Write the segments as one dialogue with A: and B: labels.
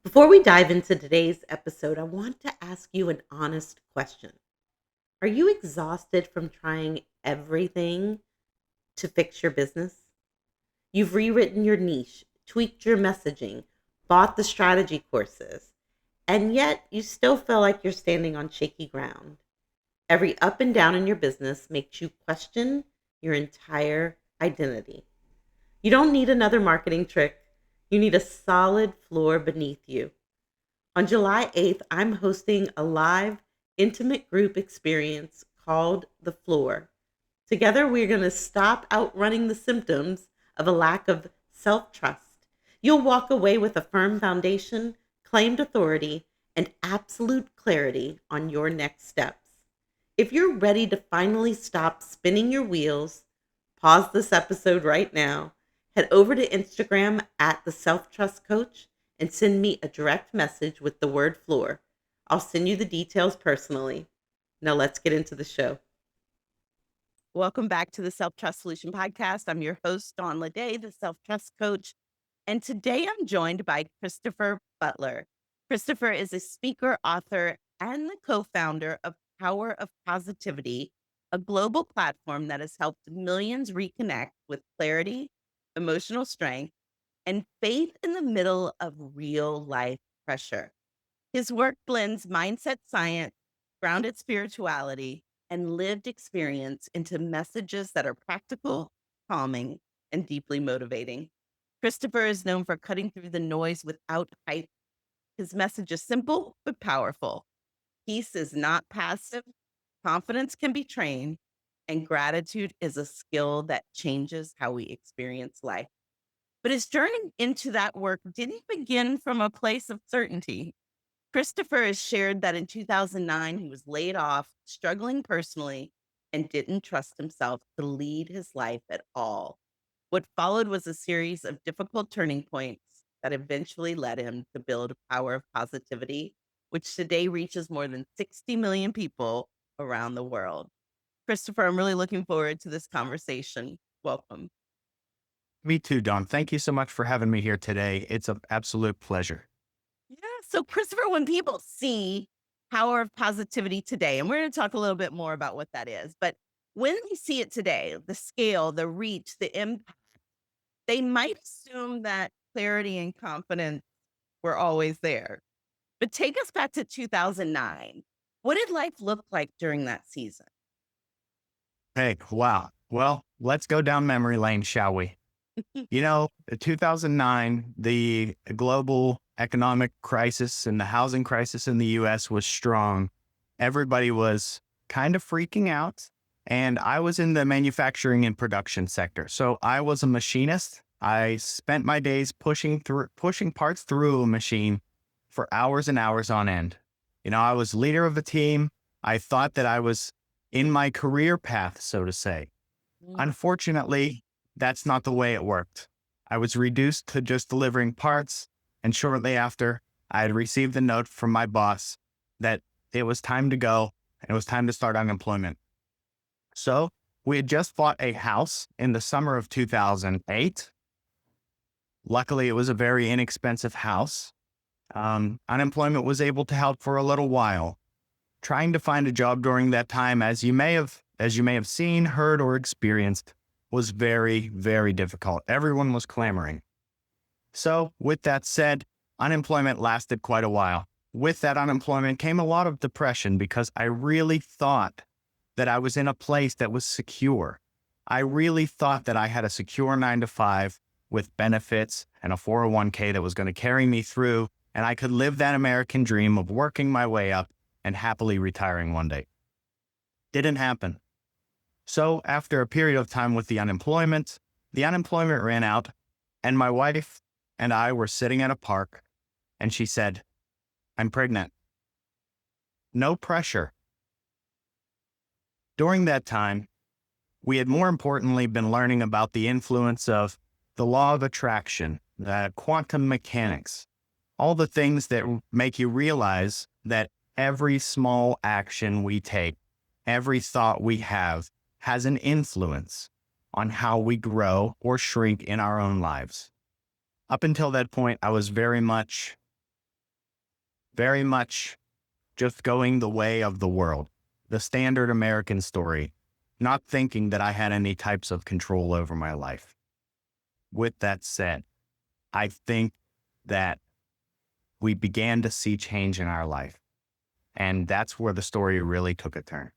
A: Before we dive into today's episode, I want to ask you an honest question. Are you exhausted from trying everything to fix your business? You've rewritten your niche, tweaked your messaging, bought the strategy courses, and yet you still feel like you're standing on shaky ground. Every up and down in your business makes you question your entire identity. You don't need another marketing trick. You need a solid floor beneath you. On July 8th, I'm hosting a live, intimate group experience called The Floor. Together, we're going to stop outrunning the symptoms of a lack of self trust. You'll walk away with a firm foundation, claimed authority, and absolute clarity on your next steps. If you're ready to finally stop spinning your wheels, pause this episode right now, head over to Instagram at the Self Trust Coach and send me a direct message with the word floor. I'll send you the details personally. Now let's get into the show. Welcome back to the Self Trust Solution Podcast. I'm your host, Dawn Lede, the Self Trust Coach. And today I'm joined by Christopher Butler. Christopher is a speaker, author, and the co-founder of Power of Positivity, a global platform that has helped millions reconnect with clarity, emotional strength, and faith in the middle of real life pressure. His work blends mindset science, grounded spirituality, and lived experience into messages that are practical, calming, and deeply motivating. Christopher is known for cutting through the noise without hype. His message is simple but powerful. Peace is not passive, confidence can be trained, and gratitude is a skill that changes how we experience life. But his journey into that work didn't begin from a place of certainty. Christopher has shared that in 2009, he was laid off, struggling personally, and didn't trust himself to lead his life at all. What followed was a series of difficult turning points that eventually led him to build a power of positivity, which today reaches more than 60 million people around the world. Christopher, I'm really looking forward to this conversation. Welcome.
B: Me too, Don. Thank you so much for having me here today. It's an absolute pleasure.
A: Yeah. So, Christopher, when people see power of positivity today, and we're going to talk a little bit more about what that is, but when they see it today, the scale, the reach, the impact, they might assume that clarity and confidence were always there. But take us back to 2009. What did life look like during that season?
B: Hey, wow. Well, let's go down memory lane, shall we? You know, 2009, the global economic crisis and the housing crisis in the US was strong. Everybody was kind of freaking out. And I was in the manufacturing and production sector. So I was a machinist. I spent my days pushing parts through a machine for hours and hours on end. You know, I was leader of the team. I thought that I was in my career path, so to say.
A: Mm.
B: Unfortunately, that's not the way it worked. I was reduced to just delivering parts, and shortly after, I had received a note from my boss that it was time to go and it was time to start unemployment. So we had just bought a house in the summer of 2008. Luckily, it was a very inexpensive house. Unemployment was able to help for a little while. Trying to find a job during that time, as you may have seen, heard, or experienced, was very, very difficult. Everyone was clamoring. So with that said, unemployment lasted quite a while. With that unemployment came a lot of depression because I really thought that I was in a place that was secure. I really thought that I had a secure 9 to 5 with benefits and a 401k that was going to carry me through, and I could live that American dream of working my way up and happily retiring one day. Didn't happen. So after a period of time with the unemployment ran out, and my wife and I were sitting at a park, and she said, "I'm pregnant." No pressure. During that time, we had more importantly been learning about the influence of the law of attraction, the quantum mechanics, all the things that make you realize that every small action we take, every thought we have, has an influence on how we grow or shrink in our own lives. Up until that point, I was very much very much just going the way of the world, the standard American story, not thinking that I had any types of control over my life. With that said, I think that we began to see change in our life. And that's where the story really took a turn.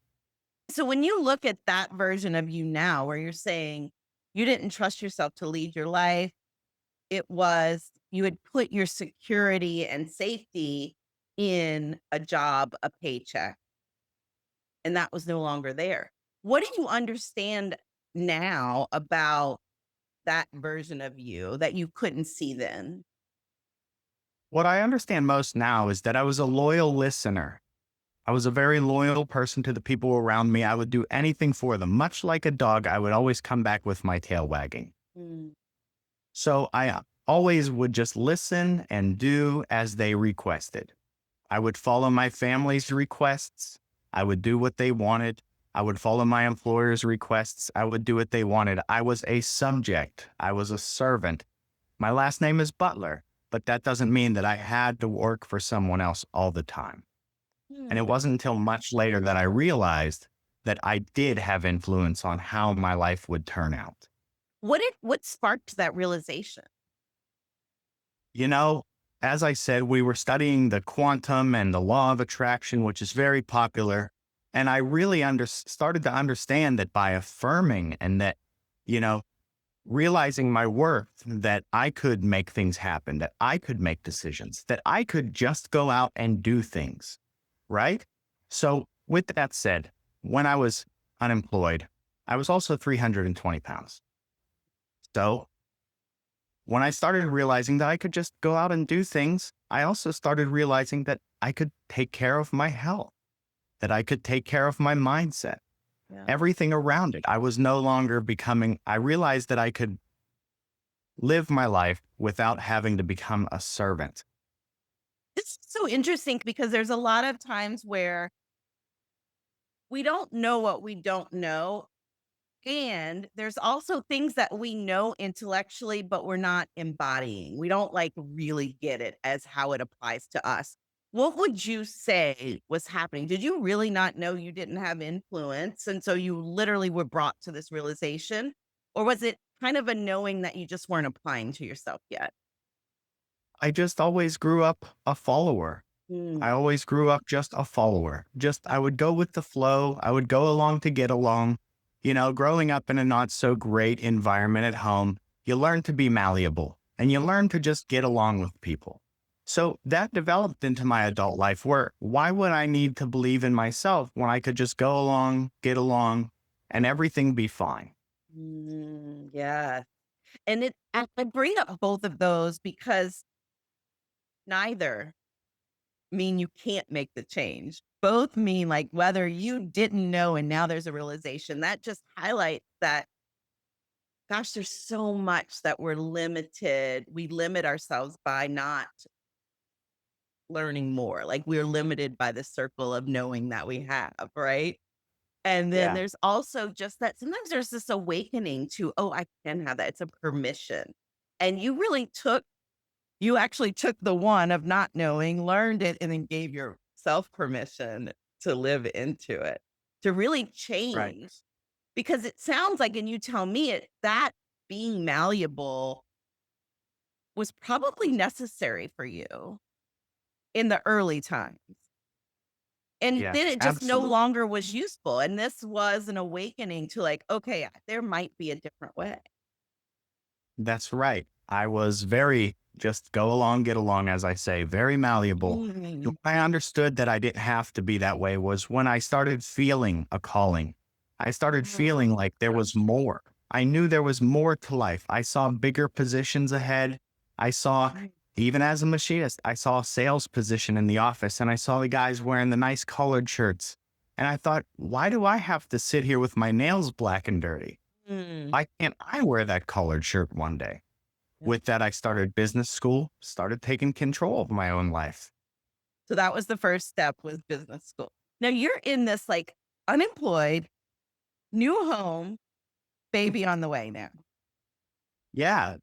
C: So when you look at that version of you now, where you're saying you didn't trust yourself to lead your life, it was you had put your security and safety in a job, a paycheck, and that was no longer there. What do you understand now about that version of you that you couldn't see then?
B: What I understand most now is that I was a loyal listener. I was a very loyal person to the people around me. I would do anything for them. Much like a dog, I would always come back with my tail wagging.
C: Mm.
B: So I always would just listen and do as they requested. I would follow my family's requests. I would do what they wanted. I would follow my employer's requests. I would do what they wanted. I was a subject. I was a servant. My last name is Butler, but that doesn't mean that I had to work for someone else all the time. And it
C: Hmm.
B: wasn't until much later that I realized that I did have influence on how my life would turn out.
C: What sparked that realization?
B: You know, as I said, we were studying the quantum and the law of attraction, which is very popular. And I really started to understand that by affirming and that, you know, realizing my worth, that I could make things happen, that I could make decisions, that I could just go out and do things, right? So, with that said, when I was unemployed, I was also 320 pounds. So, when I started realizing that I could just go out and do things, I also started realizing that I could take care of my health, that I could take care of my mindset,
C: Yeah.
B: everything around it. I was no longer I realized that I could live my life without having to become a servant.
C: It's so interesting because there's a lot of times where we don't know what we don't know. And there's also things that we know intellectually, but we're not embodying. We don't like really get it as how it applies to us. What would you say was happening? Did you really not know you didn't have influence? And so you literally were brought to this realization? Or was it kind of a knowing that you just weren't applying to yourself yet?
B: I just always grew up a follower. I
C: Mm.
B: always grew up just a follower. Just, I would go with the flow. I would go along to get along. You know, growing up in a not so great environment at home, you learn to be malleable and you learn to just get along with people. So that developed into my adult life where why would I need to believe in myself when I could just go along, get along, and everything be fine?
C: Yeah. And I bring up both of those because neither mean you can't make the change. Both mean like whether you didn't know and now there's a realization that just highlights that, gosh, there's so much that we're limited. We limit ourselves by not learning more. Like we're limited by the circle of knowing that we have, right? And then
B: Yeah.
C: there's also just that sometimes there's this awakening to, oh, I can have that. It's a permission. And you actually took the one of not knowing, learned it, and then gave yourself permission to live into it, to really
B: Right.
C: change. Because it sounds like, and you tell me it, that being malleable was probably necessary for you in the early times. And
B: Yeah.
C: then it just no
B: Absolutely.
C: longer was useful. And this was an awakening to like, okay, there might be a different way.
B: That's right. I was very just go along, get along, as I say, very malleable.
C: Mm.
B: I understood that I didn't have to be that way was when I started feeling a calling. I started feeling like there was more. I knew there was more to life. I saw bigger positions ahead. I saw,
C: Right.
B: even as a machinist, I saw a sales position in the office and I saw the guys wearing the nice collared shirts. And I thought, why do I have to sit here with my nails black and dirty?
C: Mm.
B: Why can't I wear that collared shirt one day?
C: Yeah.
B: With that, I started business school, started taking control of my own life.
C: So that was the first step was business school. Now you're in this like unemployed, new home, baby on the way now.
B: Yeah.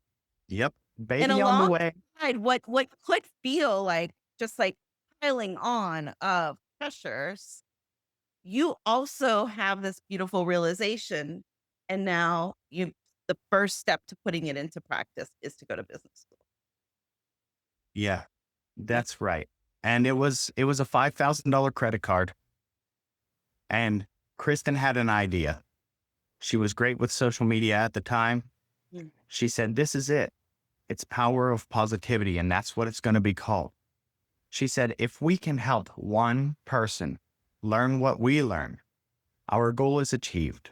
B: Yep.
C: And
B: Baby on the way.
C: alongside what could feel like just like piling on of pressures, you also have this beautiful realization. And now the first step to putting it into practice is to go to business school.
B: Yeah,
C: Yeah.
B: that's right. And it was a $5,000 credit card. And Kristen had an idea. She was great with social media at the time.
C: Mm.
B: She said, "This is it. It's power of positivity, and that's what it's going to be called." She said, "If we can help one person learn what we learn, our goal is achieved."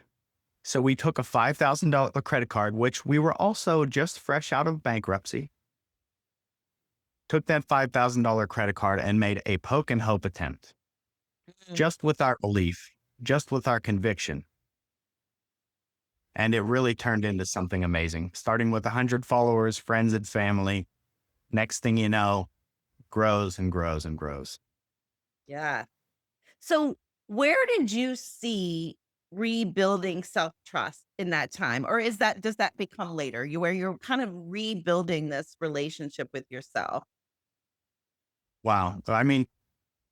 B: So we took a $5,000 credit card, which we were also just fresh out of bankruptcy, took that $5,000 credit card and made a poke and hope attempt,
C: Mm.
B: just with our belief, just with our conviction. And it really turned into something amazing, starting with 100 followers, friends, and family. Next thing you know, grows and grows and grows.
C: Yeah. So, where did you see rebuilding self-trust in that time? Or does that become later? Where you're kind of rebuilding this relationship with yourself?
B: Wow. I mean,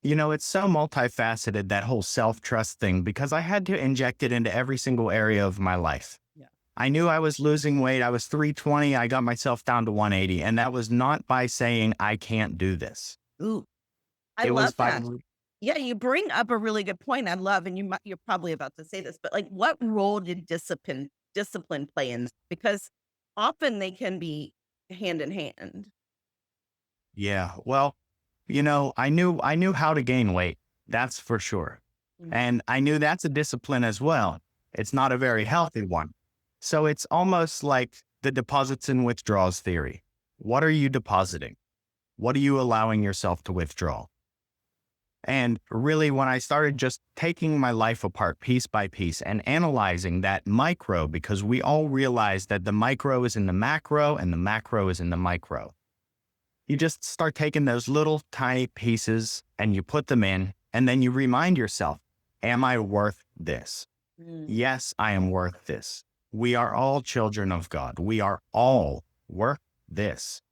B: it's so multifaceted, that whole self trust thing, because I had to inject it into every single area of my life.
C: Yeah.
B: I knew I was losing weight. I was 320. I got myself down to 180. And that was not by saying, I can't do this.
C: Ooh, I
B: It was
C: love
B: by,
C: that. Yeah, you bring up a really good point. I love, and you're probably about to say this, but like, what role did discipline play in this? Because often they can be hand in hand.
B: yeah. Well, I knew how to gain weight. That's for sure.
C: Mm.
B: And I knew that's a discipline as well. It's not a very healthy one. So it's almost like the deposits and withdrawals theory. What are you depositing? What are you allowing yourself to withdraw? And really, when I started just taking my life apart piece by piece and analyzing that micro, because we all realize that the micro is in the macro and the macro is in the micro. You just start taking those little tiny pieces and you put them in, and then you remind yourself, am I worth this?
C: Mm.
B: Yes, I am worth this. We are all children of God. We are all worth this.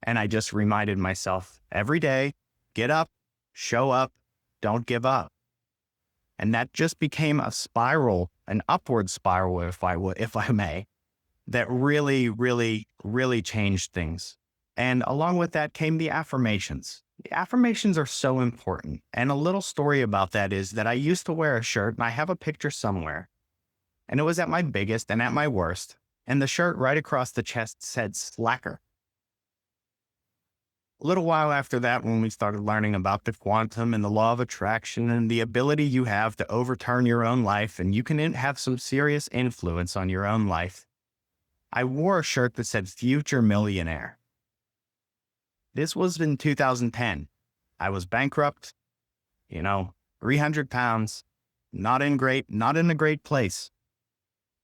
B: And I just reminded myself every day, get up, show up, don't give up. And that just became a spiral, an upward spiral, if I may, that really, really, really changed things. And along with that came the affirmations. The affirmations are so important. And a little story about that is that I used to wear a shirt, and I have a picture somewhere, and it was at my biggest and at my worst. And the shirt right across the chest said slacker. A little while after that, when we started learning about the quantum and the law of attraction and the ability you have to overturn your own life, and you can have some serious influence on your own life, I wore a shirt that said future millionaire. This was in 2010. I was bankrupt, you know, 300 pounds, not in a great place.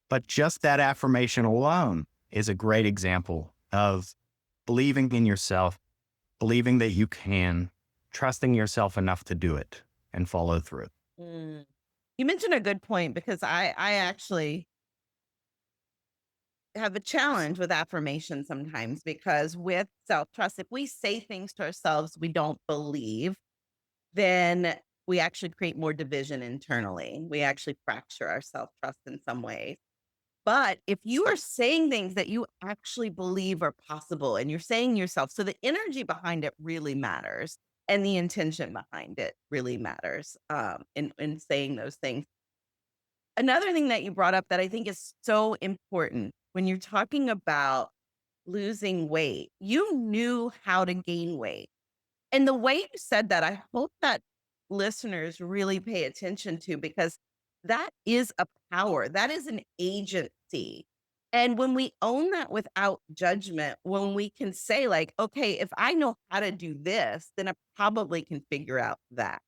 B: But just that affirmation alone is a great example of believing in yourself, believing that you can, trusting yourself enough to do it and follow through.
C: Mm. You mentioned a good point because I actually have a challenge with affirmation sometimes because with self trust, if we say things to ourselves we don't believe, then we actually create more division internally. We actually fracture our self trust in some ways. But if you are saying things that you actually believe are possible and you're saying yourself, so the energy behind it really matters and the intention behind it really matters in saying those things. Another thing that you brought up that I think is so important when you're talking about losing weight, you knew how to gain weight. And the way you said that, I hope that listeners really pay attention to because that is a power, that is an agency. And when we own that without judgment, when we can say, like, okay, if I know how to do this, then I probably can figure out that.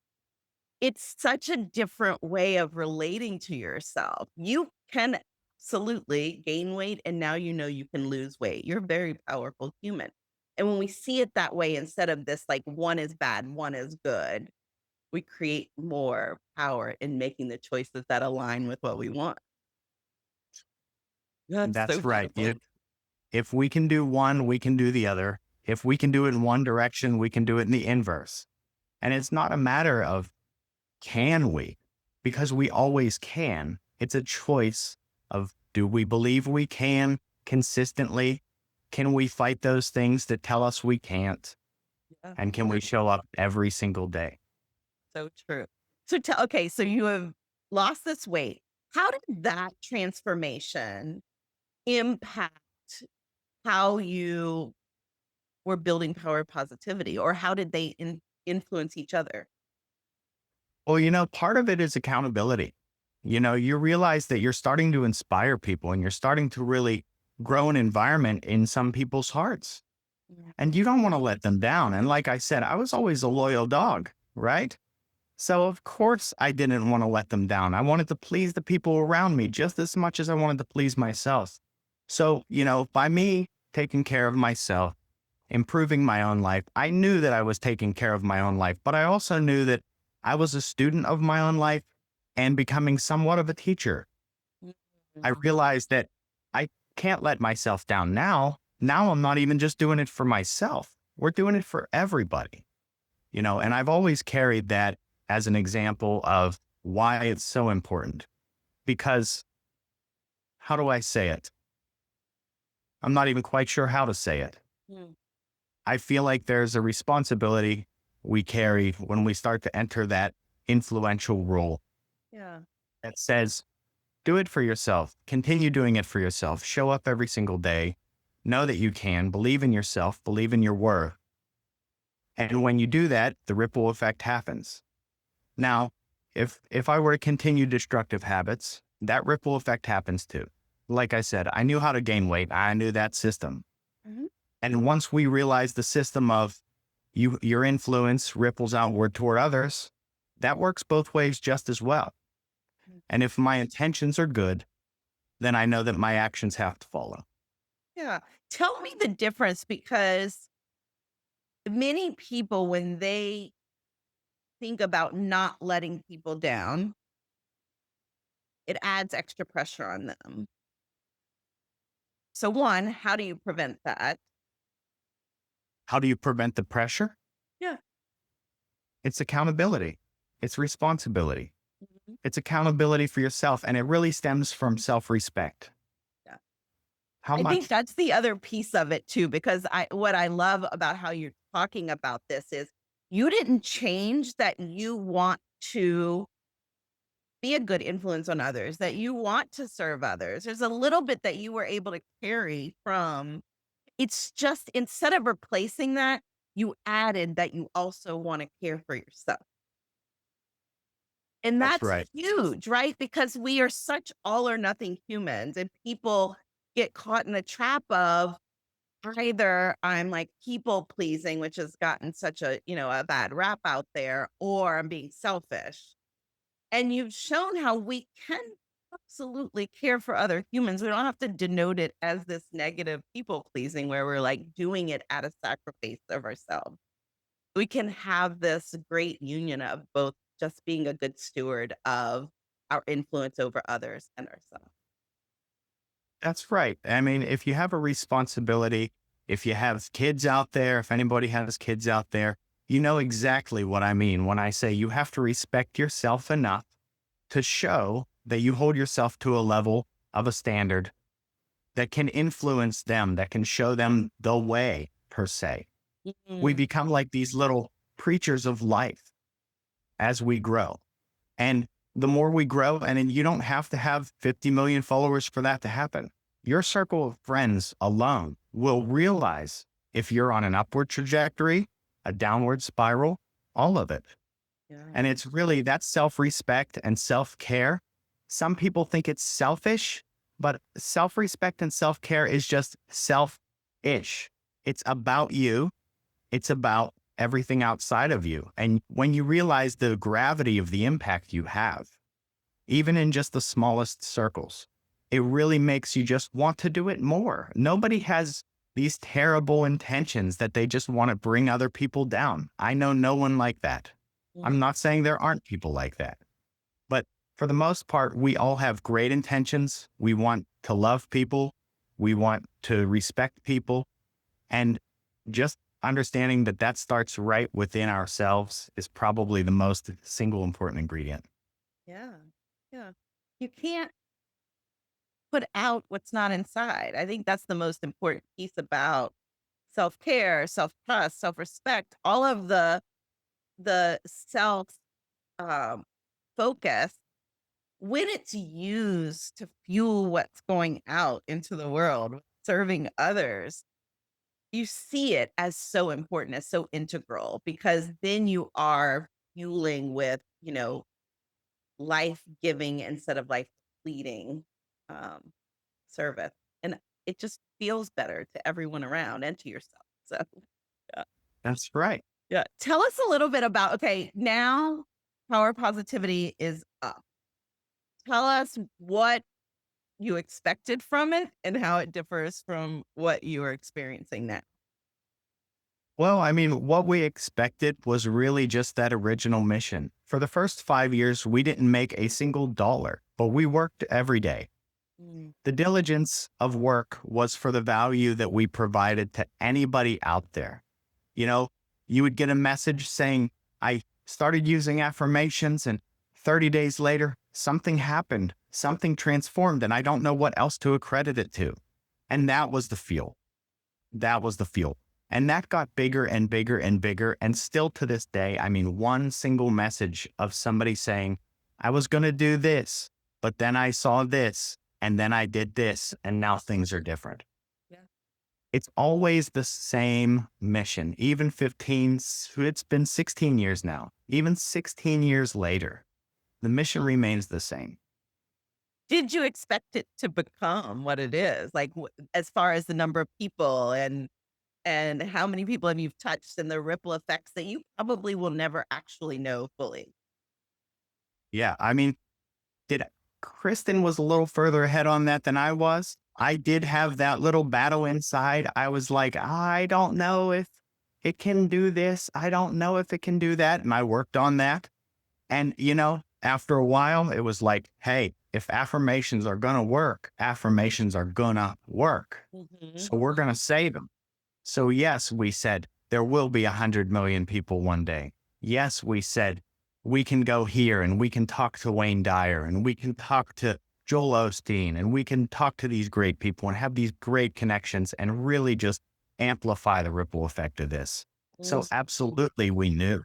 C: It's such a different way of relating to yourself. You can absolutely gain weight, and now you know you can lose weight. You're a very powerful human. And when we see it that way, instead of this, like one is bad, one is good, we create more power in making the choices that align with what we want. That's so
B: That's right.
C: beautiful.
B: If we can do one, we can do the other. If we can do it in one direction, we can do it in the inverse. And it's not a matter of can we, because we always can. It's a choice of, do we believe we can consistently? Can we fight those things that tell us we can't?
C: Yeah.
B: And can we show up every single day?
C: So true. So okay, so you have lost this weight. How did that transformation impact how you were building power positivity, or how did they influence each other?
B: Well, part of it is accountability. You realize that you're starting to inspire people and you're starting to really grow an environment in some people's hearts.
C: Yeah.
B: And you don't want to let them down. And like I said, I was always a loyal dog, right? So of course I didn't want to let them down. I wanted to please the people around me just as much as I wanted to please myself. So, by me taking care of myself, improving my own life, I knew that I was taking care of my own life, but I also knew that I was a student of my own life and becoming somewhat of a teacher. I
C: Mhm.
B: realized that I can't let myself down now. Now I'm not even just doing it for myself. We're doing it for everybody, and I've always carried that as an example of why it's so important. Because how do I say it? I'm not even quite sure how to say it.
C: Mm.
B: I feel like there's a responsibility we carry when we start to enter that influential role
C: Yeah.
B: that says, do it for yourself, continue doing it for yourself, show up every single day, know that you can, believe in yourself, believe in your worth. And when you do that, the ripple effect happens. Now, if I were to continue destructive habits, that ripple effect happens too. Like I said, I knew how to gain weight. I knew that system.
C: Mhm.
B: And once we realize the system of your influence ripples outward toward others, that works both ways just as well. And if my intentions are good, then I know that my actions have to follow.
C: Yeah. Tell me the difference, because many people, when they think about not letting people down, it adds extra pressure on them. So, one, how do you prevent that?
B: How do you prevent the pressure?
C: Yeah.
B: It's accountability. It's responsibility.
C: Mhm.
B: It's accountability for yourself. And it really stems from self-respect.
C: Yeah.
B: How
C: I think
B: much?
C: that's the other piece of it too, because what I love about how you're talking about this is you didn't change that you want to be a good influence on others, that you want to serve others. There's a little bit that you were able to carry from. It's just, instead of replacing that, you added that you also want to care for yourself. And
B: That's
C: that's
B: right.
C: huge, right? Because we are such all or nothing humans, and people get caught in the trap of, either I'm like people pleasing, which has gotten such a bad rap out there, or I'm being selfish. And you've shown how we can absolutely care for other humans. We don't have to denote it as this negative people pleasing where we're like doing it at a sacrifice of ourselves. We can have this great union of both just being a good steward of our influence over others and ourselves.
B: That's right. I mean, if you have a responsibility, if you have kids out there, if anybody has kids out there, you know exactly what I mean when I say you have to respect yourself enough to show that you hold yourself to a level of a standard that can influence them, that can show them the way, per se. We
C: Mhm.
B: become like these little preachers of life as we grow. And the more we grow, and then you don't have to have 50 million followers for that to happen. Your circle of friends alone will realize if you're on an upward trajectory, a downward spiral, all of it.
C: Yeah.
B: And it's really that self respect and self care. Some people think it's selfish, but self respect and self care is just self ish. It's about you, it's about everything outside of you. And when you realize the gravity of the impact you have, even in just the smallest circles, it really makes you just want to do it more. Nobody has these terrible intentions that they just want to bring other people down. I know no one like that. I'm not saying there aren't people like that, but for the most part, we all have great intentions. We want to love people. We want to respect people. And just understanding that that starts right within ourselves is probably the most single important ingredient.
C: Yeah. Yeah. You can't put out what's not inside. I think that's the most important piece about self-care, self-trust, self-respect, all of the self um focus when it's used to fuel what's going out into the world, serving others. You see it as so important, as so integral because then you are fueling with, life giving instead of life depleting um, service. And it just feels better to everyone around and to yourself. So, yeah.
B: That's right.
C: Yeah. Tell us a little bit about, okay, now power positivity is up. Tell us what you expected from it and how it differs from what you are experiencing now.
B: Well, I mean, what we expected was really just that original mission. For the first 5 years, we didn't make a single dollar, but we worked every day.
C: Mm.
B: The diligence of work was for the value that we provided to anybody out there. You know, you would get a message saying, I started using affirmations, and 30 days later, something happened, something transformed, and I don't know what else to accredit it to. And that was the fuel. That was the fuel. And that got bigger and bigger and bigger. And still to this day, I mean, one single message of somebody saying, I was going to do this, but then I saw this, and then I did this, and now things are different.
C: Yeah.
B: It's always the same mission, even it's been 16 years now, even 16 years later, the mission remains the same.
C: Did you expect it to become what it is? Like, as far as the number of people and how many people have you touched and the ripple effects that you probably will never actually know fully?
B: Yeah. I mean, did Kristen was a little further ahead on that than I was. I did have that little battle inside. I was like, I don't know if it can do this. I don't know if it can do that. And I worked on that. And, after a while, it was like, hey, if affirmations are going to work, affirmations are going to work.
C: Mhm.
B: So we're going to say them. So, yes, we said there will be 100 million people one day. Yes, we said we can go here and we can talk to Wayne Dyer and we can talk to Joel Osteen and we can talk to these great people and have these great connections and really just amplify the ripple effect of this. So,
C: Mm.
B: absolutely, we knew.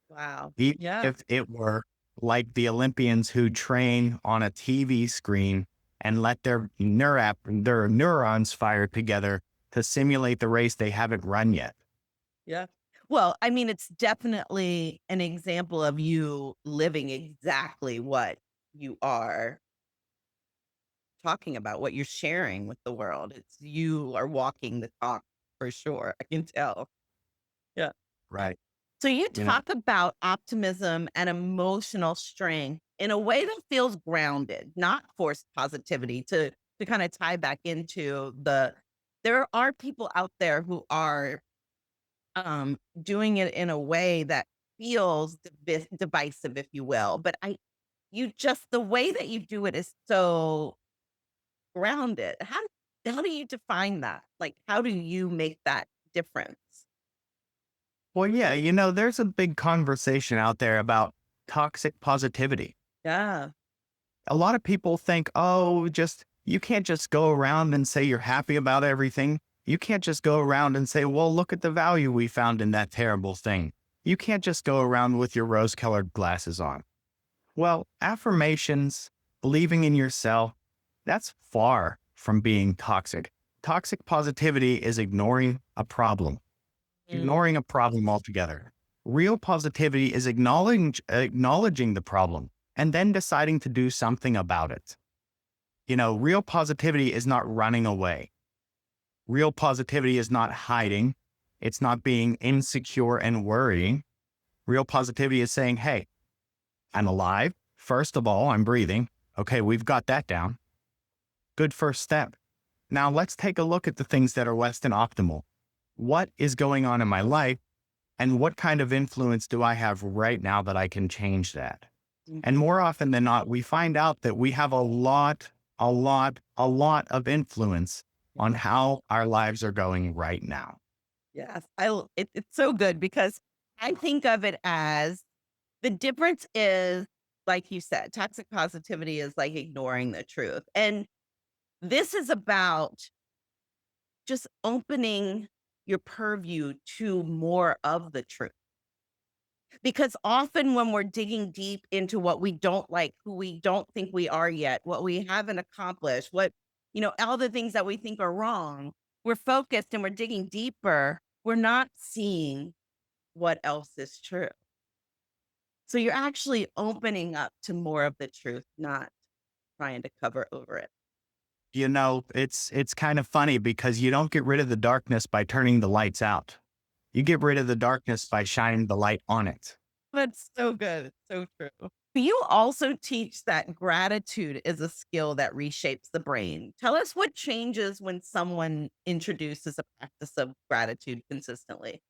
C: Wow.
B: Even
C: Yeah.
B: if it were like the Olympians who train on a TV screen and let their neurons fire together to simulate the race they haven't run yet.
C: Yeah. Well, I mean, it's definitely an example of you living exactly what you are talking about, what you're sharing with the world. It's you are walking the talk for sure. I can tell. Yeah.
B: Right.
C: So you
B: You know,
C: talk about optimism and emotional strength in a way that feels grounded, not forced positivity to kind of tie back into there are people out there who are doing it in a way that feels divisive, if you will. But you just the way that you do it is so grounded. How do you define that? Like, how do you make that difference?
B: well, yeah, there's a big conversation out there about toxic positivity.
C: Yeah.
B: A lot of people think, oh, you can't just go around and say you're happy about everything. You can't just go around and say, well, look at the value we found in that terrible thing. You can't just go around with your rose colored glasses on. Well, affirmations, believing in yourself, that's far from being toxic. Toxic positivity is
C: Mm.
B: ignoring a problem altogether. Real positivity is acknowledging the problem and then deciding to do something about it. Real positivity is not running away. Real positivity is not hiding. It's not being insecure and worrying. Real positivity is saying, hey, I'm alive. First of all, I'm breathing. Okay, we've got that down. Good first step. Now let's take a look at the things that are less than optimal. What is going on in my life and what kind of influence do I have right now that I can change that? And
C: Mhm.
B: more often than not, we find out that we have a lot of influence on how our lives are going right now.
C: Yes, it's so good because I think of it as the difference is, like you said, toxic positivity is like ignoring the truth. And this is about just opening your purview to more of the truth. Because often when we're digging deep into what we don't like, who we don't think we are yet, what we haven't accomplished, all the things that we think are wrong, we're focused and we're digging deeper. We're not seeing what else is true. So you're actually opening up to more of the truth, not trying to cover over it.
B: It's kind of funny because you don't get rid of the darkness by turning the lights out. You get rid of the darkness by shining the light on it.
C: That's so good. It's so true. You also teach that gratitude is a skill that reshapes the brain. Tell us what changes when someone introduces a practice of gratitude consistently.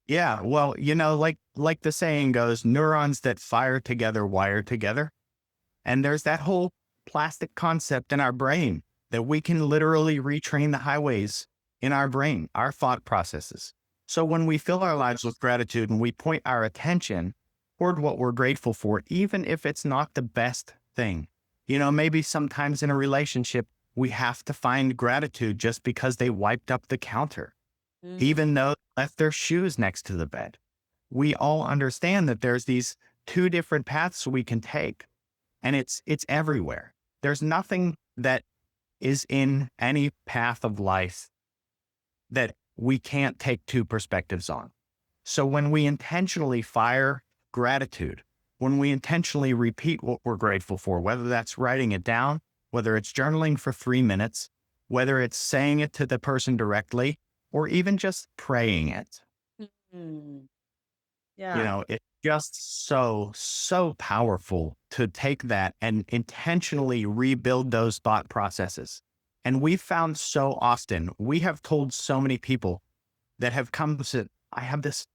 B: Yeah, well, like the saying goes, neurons that fire together wire together. And there's that whole plastic concept in our brain that we can literally retrain the highways in our brain, our thought processes. So when we fill our lives with gratitude and we point our attention toward what we're grateful for, even if it's not the best thing, maybe sometimes in a relationship, we have to find gratitude just because they wiped up the counter,
C: Mhm.
B: even though they left their shoes next to the bed. We all understand that there's these two different paths we can take, and it's everywhere. There's nothing that is in any path of life that we can't take two perspectives on. So when we intentionally fire gratitude, when we intentionally repeat what we're grateful for, whether that's writing it down, whether it's journaling for 3 minutes, whether it's saying it to the person directly, or even just praying it,
C: Mm. Yeah.
B: it's just so powerful to take that and intentionally rebuild those thought processes. And we've found so often, we have told so many people that have come to say, I have this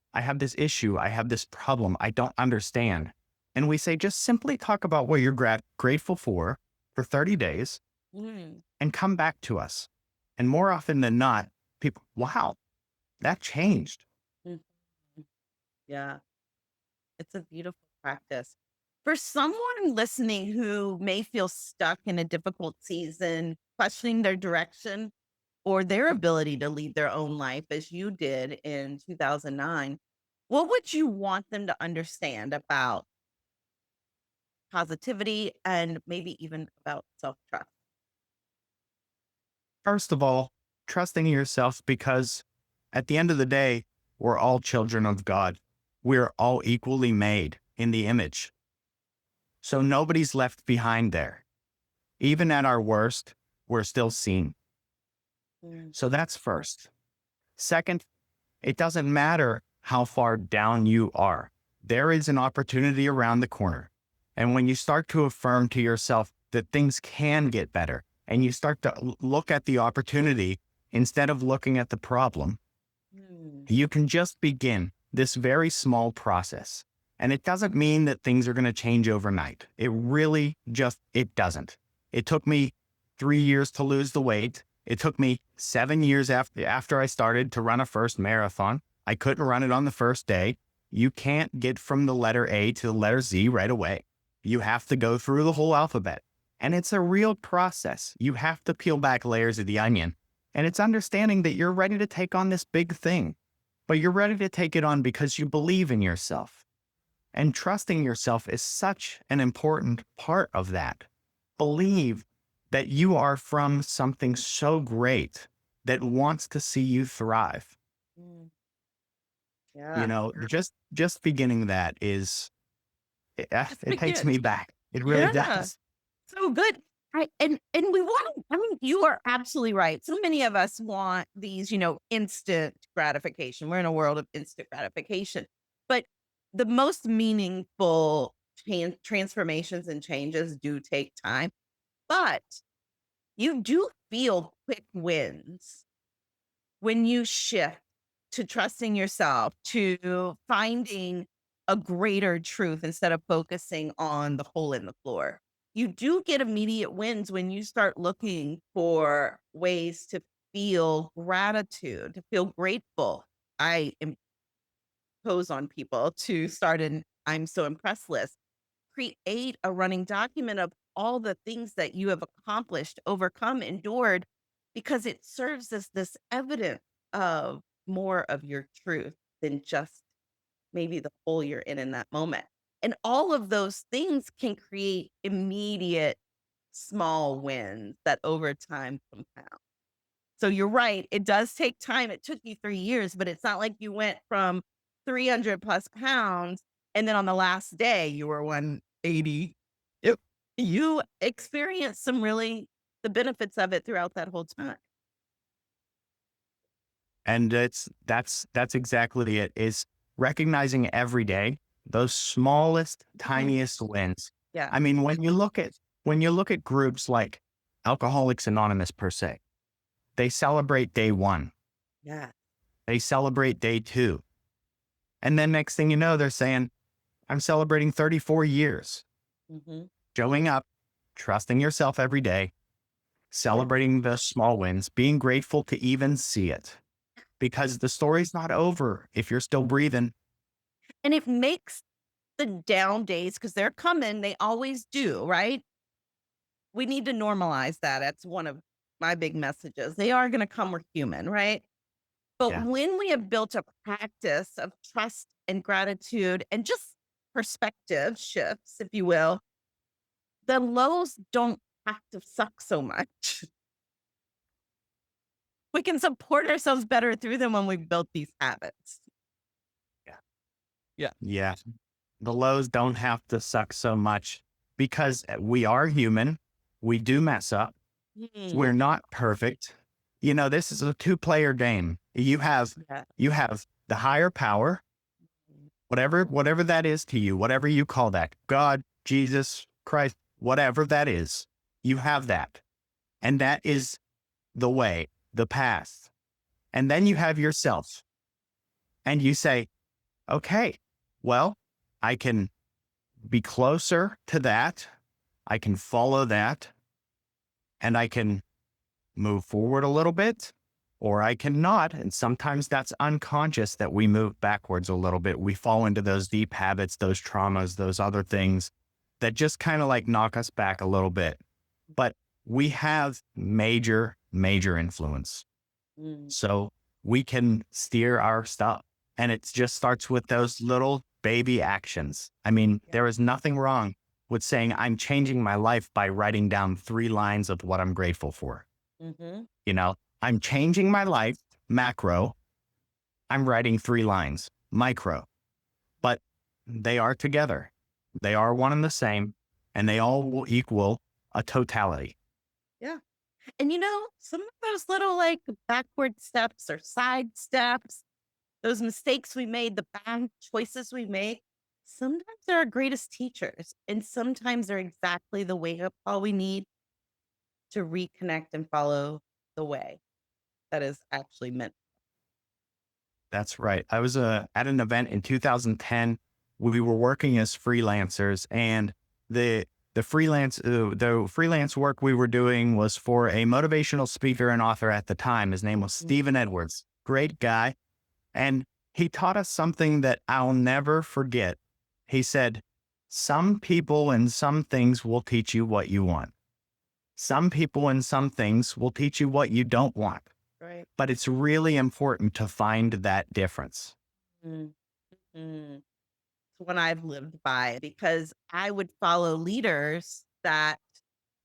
B: issue, I have this problem, I don't understand. And we say, just simply talk about what you're grateful for 30 days
C: Mm.
B: and come back to us. And more often than not, people, wow, that changed.
C: Mhm. Yeah. It's a beautiful practice. For someone listening who may feel stuck in a difficult season, questioning their direction or their ability to lead their own life as you did in 2009, what would you want them to understand about positivity and maybe even about self trust?
B: First of all, trusting yourself, because at the end of the day, we're all children of God. We're all equally made in the image. So nobody's left behind there. Even at our worst, we're still seen.
C: Mm.
B: So that's first. Second, it doesn't matter how far down you are. There is an opportunity around the corner. And when you start to affirm to yourself that things can get better and you start to look at the opportunity instead of looking at the problem,
C: Mm.
B: you can just begin this very small process. And it doesn't mean that things are going to change overnight. It doesn't. It took me 3 years to lose the weight. It took me 7 years after I started to run a first marathon. I couldn't run it on the first day. You can't get from the letter A to the letter Z right away. You have to go through the whole alphabet. And it's a real process. You have to peel back layers of the onion. And it's understanding that you're ready to take on this big thing, but you're ready to take it on because you believe in yourself. And trusting yourself is such an important part of that. Believe that you are from something so great that wants to see you thrive.
C: Mm. Yeah.
B: Just beginning that is,
C: Just
B: it takes
C: begin.
B: me back. It really
C: Yeah.
B: does.
C: So good. Right. And we want, I mean, you are absolutely right. So many of us want these, instant gratification. We're in a world of instant gratification. But the most meaningful transformations and changes do take time. But you do feel quick wins when you shift to trusting yourself, to finding a greater truth instead of focusing on the hole in the floor. You do get immediate wins when you start looking for ways to feel gratitude, to feel grateful. I impose on people to start an I'm so impressed list. Create a running document of all the things that you have accomplished, overcome, endured, because it serves as this evidence of more of your truth than just maybe the hole you're in that moment. And all of those things can create immediate small wins that over time compound. So you're right, it does take time. It took you 3 years, but it's not like you went from 300 plus pounds and then on the last day you were 180.
B: Yep.
C: You experienced some really the benefits of it throughout that whole time.
B: And that's exactly it, is recognizing every day those smallest,
C: Mhm.
B: tiniest wins.
C: Yeah.
B: I mean, when you look at groups like Alcoholics Anonymous per se, they celebrate day one,
C: Yeah.
B: they celebrate day two. And then next thing you know, they're saying, I'm celebrating 34 years,
C: Mhm.
B: showing up, trusting yourself every day,
C: Yeah.
B: celebrating the small wins, being grateful to even see it. Because the story's not over if you're still breathing.
C: And it makes the down days, because 'cause they're coming, they always do, right? We need to normalize that. That's one of my big messages. They are gonna come, we're human, right? But
B: Yeah,
C: when we have built a practice of trust and gratitude and just perspective shifts, if you will, the lows don't have to suck so much. We can support ourselves better through them when we've built these habits.
B: yeah,
C: Yeah.
B: yeah. The lows don't have to suck so much because we are human. We do mess up.
C: Mm,
B: We're not perfect. This is a two-player game.
C: yeah.
B: You have the higher power, whatever that is to you, whatever you call that, God, Jesus, Christ, whatever that is, you have that. And that is the way, the path. And then you have yourself and you say, okay, well, I can be closer to that. I can follow that and I can move forward a little bit or I cannot. And sometimes that's unconscious that we move backwards a little bit. We fall into those deep habits, those traumas, those other things that just kind of like knock us back a little bit. But we have major, major influence.
C: Mm,
B: So we can steer our stuff. And it just starts with those little baby actions. I mean,
C: yeah.
B: there is nothing wrong with saying, I'm changing my life by writing down 3 lines of what I'm grateful for.
C: Mhm.
B: I'm changing my life, macro. I'm writing 3 lines, micro. But they are together. They are one and the same, and they all will equal a totality.
C: Yeah. And some of those little like backward steps or side steps, those mistakes we made, the bad choices we make, sometimes they're our greatest teachers. And sometimes they're exactly the wake up call we need to reconnect and follow the way that is actually meant.
B: That's right. I was at an event in 2010. We were working as freelancers, and the the freelance work we were doing was for a motivational speaker and author at the time. His name was
C: Mm,
B: Stephen Edwards. Great guy, and he taught us something that I'll never forget. He said, "Some people and some things will teach you what you want. Some people and some things will teach you what you don't want."
C: right.
B: But it's really important to find that difference.
C: Mm, mm. It's one I've lived by because I would follow leaders that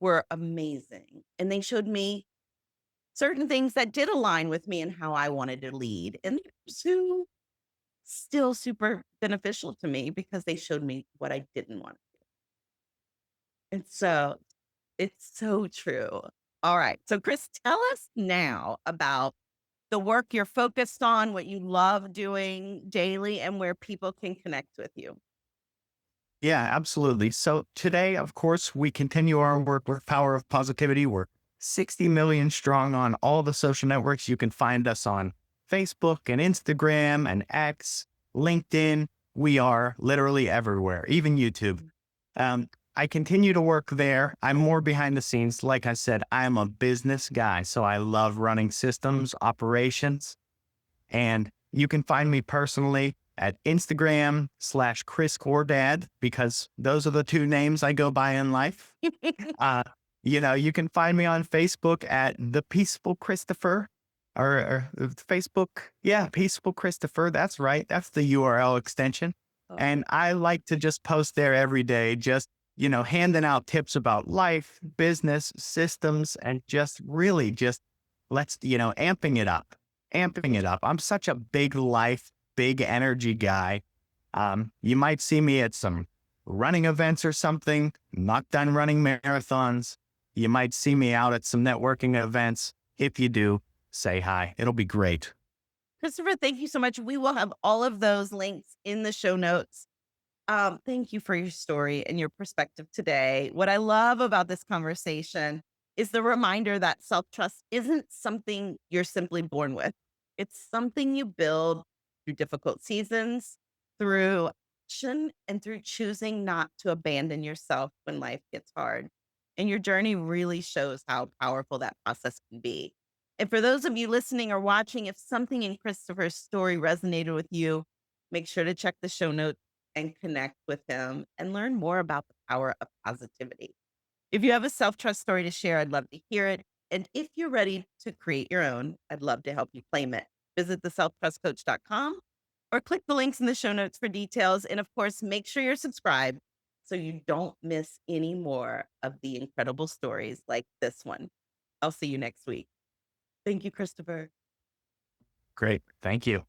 C: were amazing and they showed me certain things that did align with me and how I wanted to lead. And there's who still super beneficial to me because they showed me what I didn't want. And so it's so true. All right. So, Chris, tell us now about the work you're focused on, what you love doing daily, and where people can connect with you.
B: Yeah, absolutely. So today, of course, we continue our work with Power of Positivity. We're 60 million strong on all the social networks. You can find us on Facebook and Instagram and X, LinkedIn. We are literally everywhere, even YouTube. Um, I continue to work there. I'm more behind the scenes. Like I said, I'm a business guy. So I love running systems, operations. And you can find me personally at Instagram/Chris Cordad, because those are the two names I go by in life. Uh, you can find me on Facebook at The Peaceful Christopher, or Facebook. Yeah, Peaceful Christopher. That's right. That's the URL extension.
C: Oh,
B: And I like to just post there every day, just, handing out tips about life, business, systems, and just really just amping it up, amping it up. I'm such a big life, big energy guy. You might see me at some running events or something, not done running marathons. You might see me out at some networking events. If you do, say hi. It'll be great.
C: Christopher, thank you so much. We will have all of those links in the show notes. Thank you for your story and your perspective today. What I love about this conversation is the reminder that self trust isn't something you're simply born with, it's something you build through difficult seasons, through action, and through choosing not to abandon yourself when life gets hard. And your journey really shows how powerful that process can be. And for those of you listening or watching, if something in Christopher's story resonated with you, make sure to check the show notes and connect with him and learn more about the power of positivity. If you have a self trust story to share, I'd love to hear it. And if you're ready to create your own, I'd love to help you claim it. Visit theselftrustcoach.com or click the links in the show notes for details. And of course, make sure you're subscribed so you don't miss any more of the incredible stories like this one. I'll see you next week. Thank you, Christopher.
B: Great. Thank you.